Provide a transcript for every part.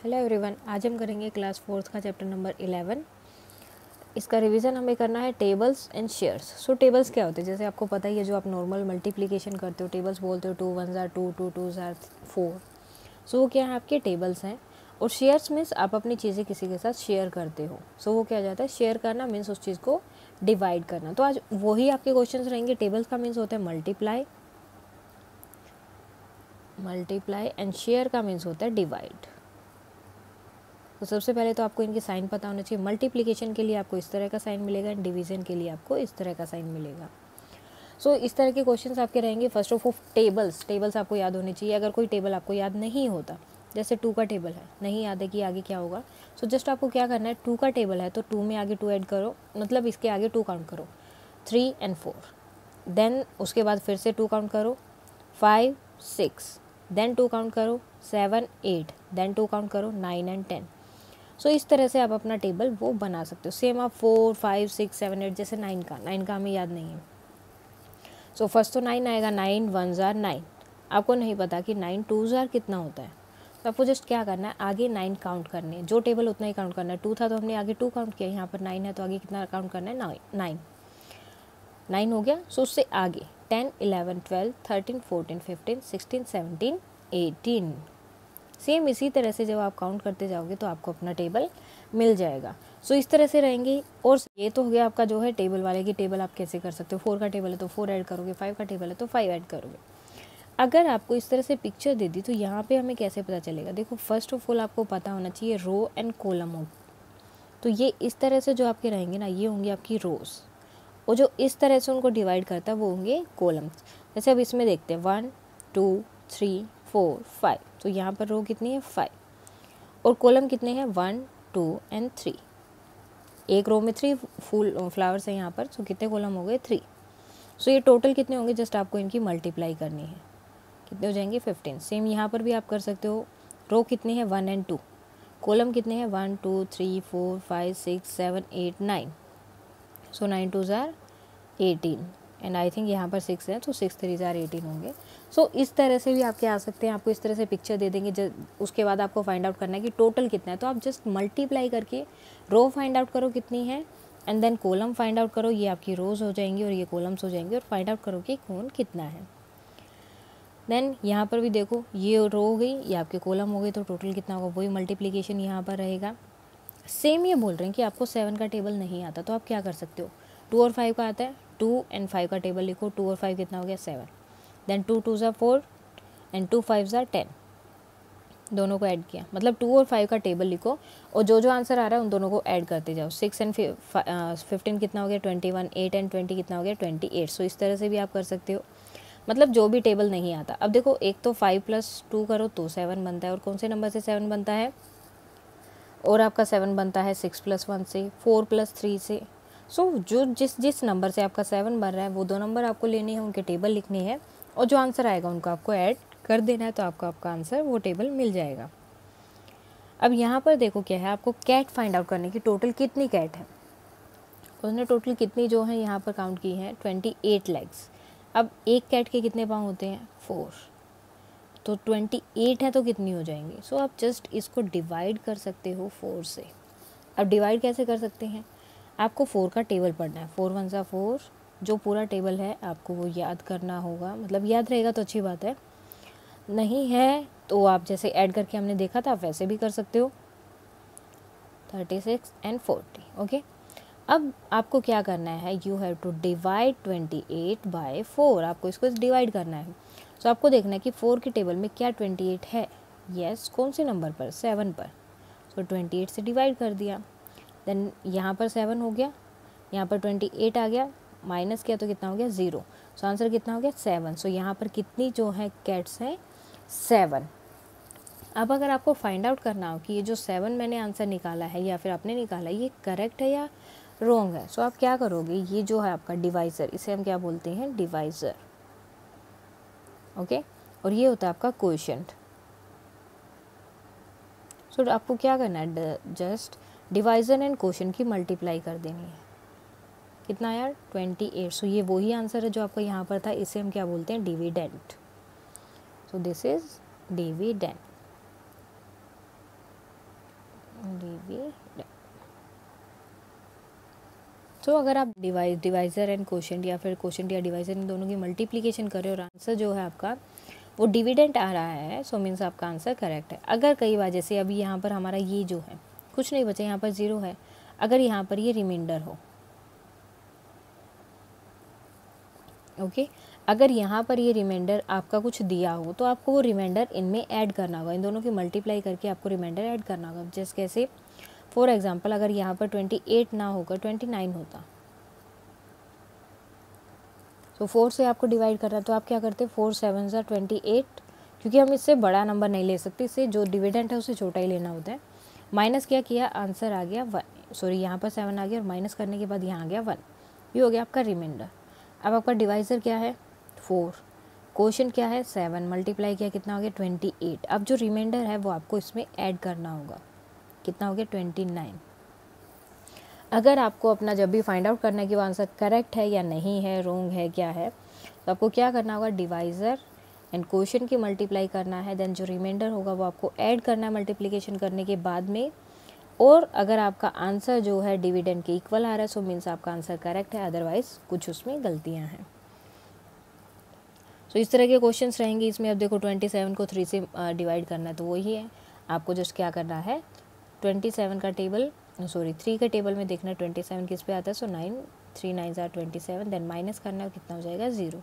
Hello everyone, आज हम करेंगे क्लास 4th का चैप्टर नंबर 11। इसका रिवीजन हमें करना है tables and shares. So tables क्या होते हैं, जैसे आपको पता ही है, जो आप नॉर्मल मल्टीप्लिकेशन करते हो टेबल्स बोलते हो, 2 1 2 2 2 4। सो वो क्या है, आपके टेबल्स हैं। और शेयर्स मीन्स आप अपनी चीज़ें किसी के साथ शेयर करते हो। सो वो क्या हो जाता है, शेयर करना मीन्स उस चीज़ को डिवाइड करना। तो आज वही आपके क्वेश्चन रहेंगे। टेबल्स का मीन्स होता है मल्टीप्लाई एंड शेयर का मीन्स होता है डिवाइड। तो सबसे पहले तो आपको इनके साइन पता होना चाहिए। मल्टीप्लिकेशन के लिए आपको इस तरह का साइन मिलेगा एंड डिवीजन के लिए आपको इस तरह का साइन मिलेगा। सो इस तरह के क्वेश्चंस आपके रहेंगे। फर्स्ट ऑफ ऑल टेबल्स आपको याद होनी चाहिए। अगर कोई टेबल आपको याद नहीं होता, जैसे 2 का टेबल है, नहीं याद है कि आगे क्या होगा, सो जस्ट आपको क्या करना है, 2 का टेबल है तो 2 में आगे 2 ऐड करो, मतलब इसके आगे 2 काउंट करो, 3 एंड 4। देन उसके बाद फिर से 2 काउंट करो, 5 6। देन 2 काउंट करो, 7 8। देन 2 काउंट करो, 9 एंड 10। सो इस तरह से आप अपना टेबल वो बना सकते हो। सेम आप 4 5 6 7 8, जैसे 9 का हमें याद नहीं है। सो फर्स्ट तो 9 आएगा, 9 1 जार 9। आपको नहीं पता कि 9 2 जार कितना होता है, तो आपको जस्ट क्या करना है, आगे 9 काउंट करने हैं। जो टेबल उतना ही काउंट करना है। 2 था तो हमने आगे 2 काउंट किया, यहाँ पर 9 है तो आगे कितना काउंट करना है, 9 हो गया। सो उससे आगे 10 11 12 13 14 15 16 17 18। सेम इसी तरह से जब आप काउंट करते जाओगे तो आपको अपना टेबल मिल जाएगा। सो इस तरह से रहेंगे। और ये तो हो गया आपका जो है टेबल वाले की टेबल आप कैसे कर सकते हो। 4 का टेबल है तो 4 ऐड करोगे, 5 का टेबल है तो 5 ऐड करोगे। अगर आपको इस तरह से पिक्चर दे दी तो यहाँ पे हमें कैसे पता चलेगा। देखो, फर्स्ट ऑफ ऑल आपको पता होना चाहिए रो एंड कॉलम हो। तो ये इस तरह से जो आपके रहेंगे ना, ये होंगी आपकी रोज, और जो इस तरह से उनको डिवाइड करता है वो होंगे कॉलम्स। जैसे अब इसमें देखते हैं 1 2 3 4 5। तो यहाँ पर रो कितनी है, 5, और कॉलम कितने हैं, 1 2 एंड 3। एक रो में 3 फूल फ्लावर्स हैं यहाँ पर, तो कितने कॉलम हो गए, 3। सो ये टोटल कितने होंगे, जस्ट आपको इनकी मल्टीप्लाई करनी है, कितने हो जाएंगे, 15। सेम यहाँ पर भी आप कर सकते हो। रो कितने हैं, 1 एंड 2। कॉलम कितने हैं, 1 2 3 4 5 6 7 8 9। सो 9 2 जार 18 एंड आई थिंक यहाँ पर 6 है, तो 6 3 जार 18 होंगे। सो इस तरह से भी आपके आ सकते हैं। आपको इस तरह से पिक्चर दे देंगे, उसके बाद आपको फाइंड आउट करना है कि टोटल कितना है। तो आप जस्ट मल्टीप्लाई करके रो फाइंड आउट करो कितनी है, and then column find out करो। ये आपकी रोज हो जाएंगी और ये कॉलम्स हो जाएंगे, और फाइंड आउट करो कि कौन कितना है। देन यहाँ पर भी देखो, ये रो हो गई, ये आपके कॉलम हो गए, तो टोटल कितना होगा, वही मल्टीप्लीकेशन यहाँ पर रहेगा। सेम ये बोल रहे हैं कि आपको 7 का टेबल नहीं आता, तो आप क्या कर सकते हो, 2 और 5 का आता है, 2 एंड 5 का टेबल लिखो। 2 और 5 कितना हो गया, 7। देन 2 2 ज़ा 4 एंड 2 5 ज़ा 10। दोनों को ऐड किया, मतलब 2 और 5 का टेबल लिखो, और जो जो आंसर आ रहा है उन दोनों को ऐड करते जाओ। 6 एंड 15 कितना हो गया, 21। 8 एंड 20 कितना हो गया, 28। सो इस तरह से भी आप कर सकते हो, मतलब जो भी टेबल नहीं आता। अब देखो, एक तो 5 + 2 करो तो 7 बनता है, और कौन से नंबर से 7 बनता है, और आपका 7 बनता है 6 + 1 से, 4 + 3 से। सो जो जिस नंबर से आपका 7 बन रहा है, वो 2 नंबर आपको लेने हैं, उनके टेबल लिखने हैं, और जो आंसर आएगा उनको आपको ऐड कर देना है, तो आपका आंसर वो टेबल मिल जाएगा। अब यहाँ पर देखो क्या है, आपको कैट फाइंड आउट करने की, टोटल कितनी कैट है। उसने टोटल कितनी जो है यहाँ पर काउंट की है, 28 लेग्स। अब एक कैट के कितने पाँव होते हैं, 4। तो 28 है तो कितनी हो जाएंगी। सो आप जस्ट इसको डिवाइड कर सकते हो 4 से। अब डिवाइड कैसे कर सकते हैं, आपको 4 का टेबल पढ़ना है। 4 1 ज़ा 4, जो पूरा टेबल है आपको वो याद करना होगा। मतलब याद रहेगा तो अच्छी बात है, नहीं है तो आप जैसे ऐड करके हमने देखा था वैसे भी कर सकते हो, 36 एंड 40। ओके, अब आपको क्या करना है, you have to divide 28 by 4। आपको इसको डिवाइड करना है। सो आपको देखना है कि 4 के टेबल में क्या 28 है। यस, कौन से नंबर पर, 7 पर। सो 28 से डिवाइड कर दिया। देन यहाँ पर 7 हो गया, यहाँ पर 28 आ गया, माइनस किया तो कितना हो गया, 0। सो आंसर कितना हो गया, 7। सो यहाँ पर कितनी जो है कैट्स हैं, 7। अब अगर आपको फाइंड आउट करना हो कि ये जो 7 मैंने आंसर निकाला है या फिर आपने निकाला है, ये करेक्ट है या रॉन्ग है, सो आप क्या करोगे, ये जो है आपका डिवाइज़र, इसे हम क्या बोलते हैं, डिवाइज़र। ओके, और ये होता है आपका कोएफिशिएंट। सो आपको क्या करना है, जस्ट डिवाइज़र एंड कोएफिशिएंट की मल्टीप्लाई कर देनी है। कितना यार, 28। सो ये वही आंसर है जो आपका यहाँ पर था, इसे हम क्या बोलते हैं, dividend. So this is dividend. Dividend. तो अगर आप डिवाइज़र एंड कोशेंट या फिर कोशेंट या डिवाइज़र इन दोनों की मल्टीप्लिकेशन करें और आंसर जो है आपका वो डिविडेंड आ रहा है, सो मीन्स आपका आंसर करेक्ट है। अगर कई बार जैसे अभी यहाँ पर हमारा ये जो है कुछ नहीं बचा, यहाँ पर 0 है, अगर यहाँ पर ये रिमाइंडर हो, ओके अगर यहाँ पर ये रिमाइंडर आपका कुछ दिया हो तो आपको वो रिमाइंडर इनमें ऐड करना होगा, इन दोनों की मल्टीप्लाई करके आपको रिमाइंडर ऐड करना होगा। जैसे कैसे, फॉर एग्जांपल अगर यहाँ पर 28 ना होकर 29 होता, तो 4 से आपको डिवाइड करना, तो आप क्या करते, 4 7 ज़ा 28, क्योंकि हम इससे बड़ा नंबर नहीं ले सकते, इससे जो डिविडेंड है उसे छोटा ही लेना होता है। माइनस क्या किया, आंसर आ गया 1, सॉरी यहाँ पर 7 आ गया और माइनस करने के बाद यहाँ आ गया 1, ये हो गया आपका रिमाइंडर। अब आपका डिवाइज़र क्या है 4, कोशेंट क्या है 7, मल्टीप्लाई किया कितना हो गया 28। अब जो रिमाइंडर है वो आपको इसमें ऐड करना होगा, कितना हो गया 29। अगर आपको अपना जब भी फाइंड आउट करना है कि वो आंसर करेक्ट है या नहीं है, रॉन्ग है, क्या है, तो आपको क्या करना होगा, डिवाइज़र एंड कोशेंट की मल्टीप्लाई करना है, देन जो रिमाइंडर होगा वो आपको ऐड करना है मल्टीप्लिकेशन करने के बाद में। और अगर आपका आंसर जो है डिविडेंड के इक्वल आ रहा है, सो मीन्स आपका आंसर करेक्ट है, अदरवाइज कुछ उसमें गलतियाँ हैं। तो इस तरह के क्वेश्चंस रहेंगे इसमें। अब देखो 27 को 3 से डिवाइड करना है, तो वही है, आपको जस्ट क्या करना है, 27 का टेबल, सॉरी 3 के टेबल में देखना 27 किस पे आता है, सो 9 3 9 ज़ा 27, देन माइनस करना है, कितना हो जाएगा 0।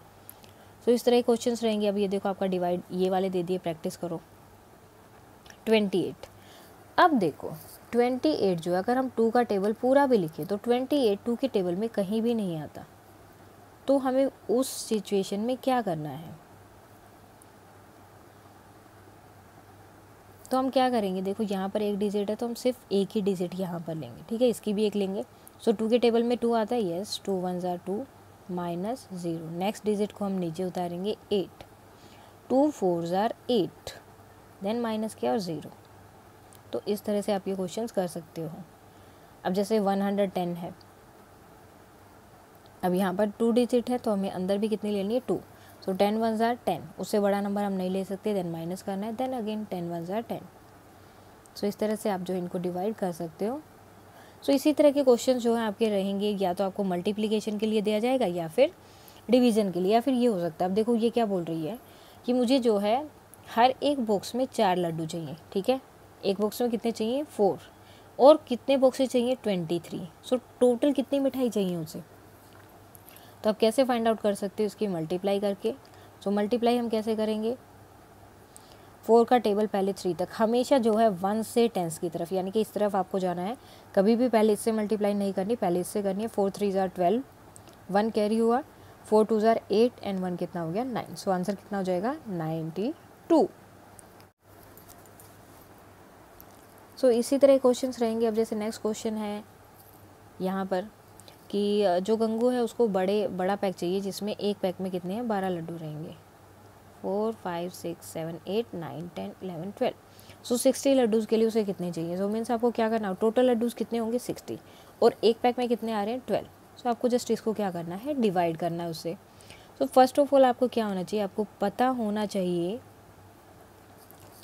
सो इस तरह के क्वेश्चंस रहेंगे। अब ये देखो आपका डिवाइड ये वाले दे दिए, प्रैक्टिस करो। 28, अब देखो 28 जो है, अगर हम 2 का टेबल पूरा भी लिखें तो 28 2 के टेबल में कहीं भी नहीं आता, तो हमें उस सिचुएशन में क्या करना है, तो हम क्या करेंगे, देखो यहाँ पर एक डिजिट है तो हम सिर्फ एक ही डिजिट यहाँ पर लेंगे, ठीक है, इसकी भी एक लेंगे। सो 2 के टेबल में 2 आता है, यस, 2 1 ज़ा 2 माइनस 0, नेक्स्ट डिजिट को हम नीचे उतारेंगे 8, 2 4 ज़ा 8, देन माइनस किया और 0। तो इस तरह से आप ये क्वेश्चंस कर सकते हो। अब जैसे 110 है, अब यहाँ पर 2 डिजिट है तो हमें अंदर भी कितनी लेनी है 2, सो 10 1 ज़ा 10, उससे बड़ा नंबर हम नहीं ले सकते, देन माइनस करना है, देन अगेन 10 1 ज़ा 10। सो इस तरह से आप जो इनको डिवाइड कर सकते हो। सो इसी तरह के क्वेश्चन जो हैं आपके रहेंगे, या तो आपको मल्टीप्लिकेशन के लिए दिया जाएगा या फिर डिवीज़न के लिए, या फिर ये हो सकता है। अब देखो ये क्या बोल रही है कि मुझे जो है हर एक बॉक्स में 4 लड्डू चाहिए, ठीक है, एक बॉक्स में कितने चाहिए 4, और कितने बॉक्सेस चाहिए 23, सो टोटल कितनी मिठाई चाहिए उसे। तो आप कैसे फाइंड आउट कर सकते हो, इसकी मल्टीप्लाई करके। सो मल्टीप्लाई हम कैसे करेंगे, 4 का टेबल पहले 3 तक, हमेशा जो है 1 से 10 की तरफ, यानी कि इस तरफ आपको जाना है, कभी भी पहले इससे मल्टीप्लाई नहीं करनी, पहले इससे करनी है। 4 3 ज़ा 12, 1 कैरी हुआ, 4 2 ज़ा 8 एंड 1 कितना हो गया 9, सो आंसर कितना हो जाएगा 92। सो इसी तरह क्वेश्चंस रहेंगे। अब जैसे नेक्स्ट क्वेश्चन है यहाँ पर कि जो गंगू है उसको बड़ा पैक चाहिए, जिसमें एक पैक में कितने हैं 12 लड्डू रहेंगे, 4 5 6 7 8 9 10 11 12, सो 60 लड्डूज़ के लिए उसे कितने चाहिए। सो मीन्स आपको क्या करना, टोटल लड्डूज़ कितने होंगे 60, और एक पैक में कितने आ रहे हैं 12, सो आपको जस्ट इसको क्या करना है, डिवाइड करना है उससे। सो फर्स्ट ऑफ ऑल आपको क्या होना चाहिए, आपको पता होना चाहिए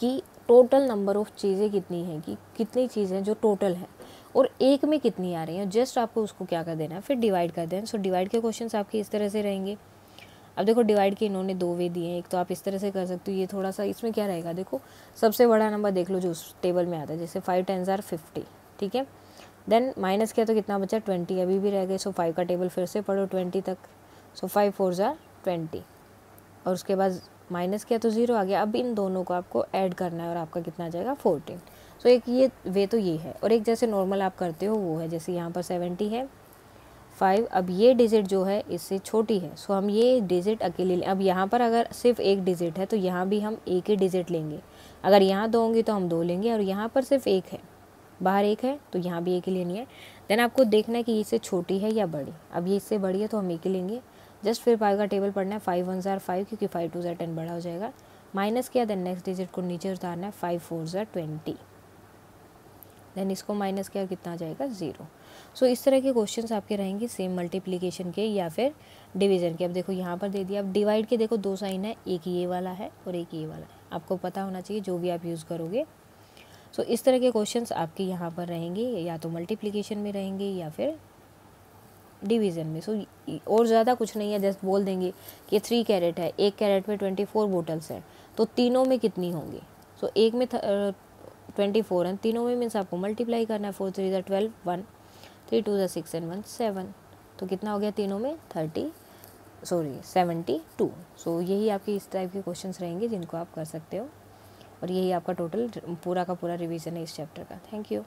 कि टोटल नंबर ऑफ़ चीज़ें कितनी हैं, कि कितनी चीज़ें जो टोटल हैं और एक में कितनी आ रही हैं, जस्ट आपको उसको क्या कर देना है, फिर डिवाइड कर देना। सो डिवाइड के क्वेश्चंस आपके इस तरह से रहेंगे। अब देखो डिवाइड के इन्होंने 2 वे दिए हैं, एक तो आप इस तरह से कर सकते हो, ये थोड़ा सा इसमें क्या रहेगा, देखो सबसे बड़ा नंबर देख लो जो उस टेबल में आता है, जैसे 5 10 ज़ा 50, ठीक है, देन माइनस किया तो कितना बचा 20, अभी भी रह गए, सो 5 का टेबल फिर से पढ़ो 20 तक, सो 5 4 ज़ा 20, और उसके बाद माइनस किया तो 0 आ गया। अब इन दोनों को आपको ऐड करना है और आपका कितना आ जाएगा 14। सो एक ये वे तो ये है, और एक जैसे नॉर्मल आप करते हो वो है, जैसे यहाँ पर 70 है 5, अब ये डिजिट जो है इससे छोटी है, सो हम ये डिजिट अकेले लें। अब यहाँ पर अगर सिर्फ एक डिजिट है तो यहाँ भी हम एक ही डिजिट लेंगे, अगर यहाँ 2 होंगी तो हम 2 लेंगे, और यहाँ पर सिर्फ एक है, बाहर एक है, तो यहाँ भी एक ही लेनी है। देन आपको देखना है कि इससे छोटी है या बड़ी, अब ये इससे बड़ी है तो हम एक ही लेंगे, जस्ट फिर 5 का टेबल पढ़ना है, 5 1 ज़ा 5, क्योंकि 5 2 ज़ा 10 बड़ा हो जाएगा, माइनस किया, देन नेक्स्ट डिजिट को नीचे उतारना है, 5 4 ज़ा 20, देन इसको माइनस किया, कितना आ जाएगा 0। सो इस तरह के क्वेश्चंस आपके रहेंगे, सेम मल्टीप्लिकेशन के या फिर डिवीज़न के। अब देखो यहाँ पर दे दिया, अब डिवाइड के देखो 2 साइन है, एक ये वाला है और एक ये वाला है, आपको पता होना चाहिए जो भी आप यूज़ करोगे। सो इस तरह के क्वेश्चंस आपके यहाँ पर रहेंगे, या तो मल्टीप्लिकेशन में रहेंगे या फिर डिवीज़न में। सो और ज़्यादा कुछ नहीं है, जस्ट बोल देंगे कि 3 कैरेट है, 1 कैरेट में 24 बोटल्स है, तो तीनों में कितनी होंगी। सो एक में 24 है, तीनों में मीन्स आपको मल्टीप्लाई करना है। 4 3 ज़ा 12, 1 3 2 ज़ा 6 एंड 1 7, तो कितना हो गया तीनों में 72। सो यही आपकी इस टाइप के क्वेश्चंस रहेंगे जिनको आप कर सकते हो, और यही आपका टोटल पूरा का पूरा रिवीजन है इस चैप्टर का। Thank you.